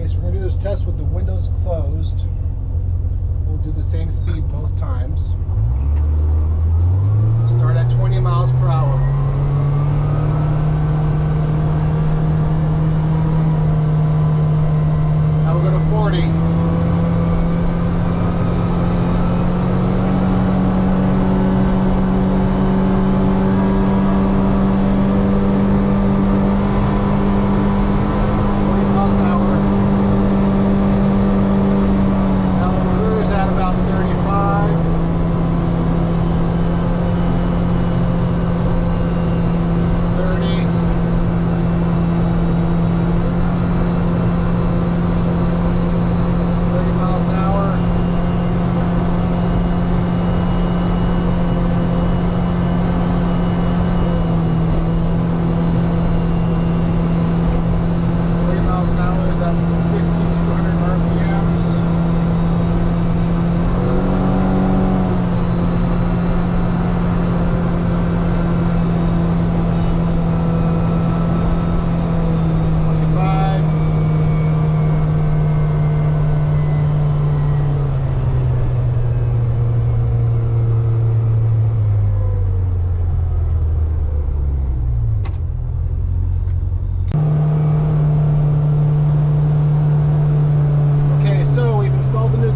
Okay, so we're going to do this test with the windows closed. We'll do the same speed both times. Start at 20 miles per hour. Now we'll go to 40.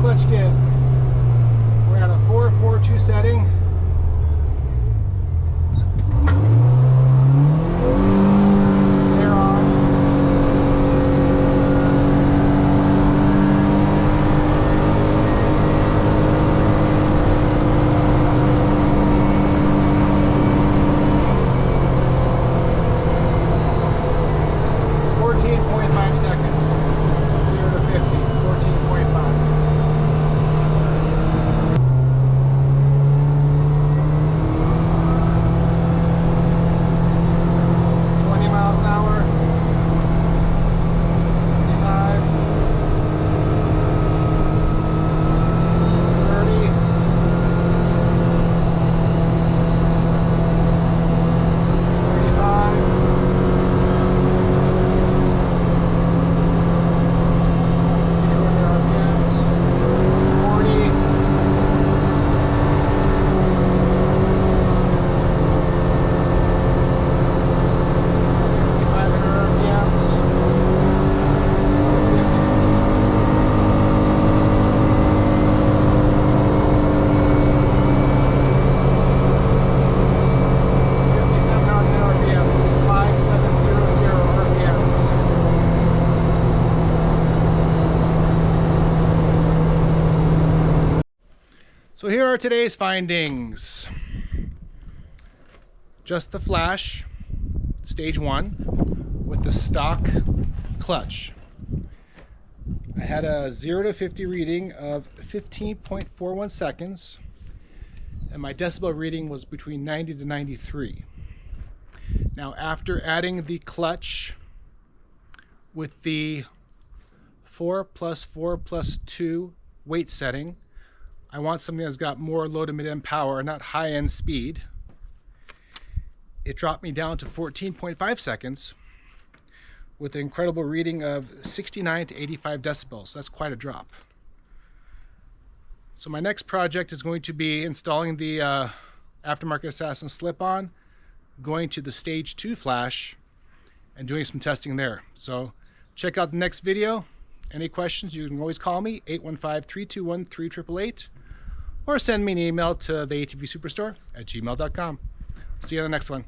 Clutch kit. We're at a 4-4-2 setting. Air on. Seconds. 0 to 50. 14.5. So here are today's findings. Just the flash, stage 1, with the stock clutch. I had a 0 to 50 reading of 15.41 seconds, and my decibel reading was between 90 to 93. Now, after adding the clutch with the 4+4+2 weight setting, I want something that's got more low to mid-end power, not high-end speed. It dropped me down to 14.5 seconds with an incredible reading of 69 to 85 decibels. That's quite a drop. So my next project is going to be installing the Aftermarket Assassins slip-on, going to the stage 2 flash, and doing some testing there. So check out the next video. Any questions, you can always call me, 815-321-3888, or send me an email to the ATV Superstore at gmail.com. See you on the next one.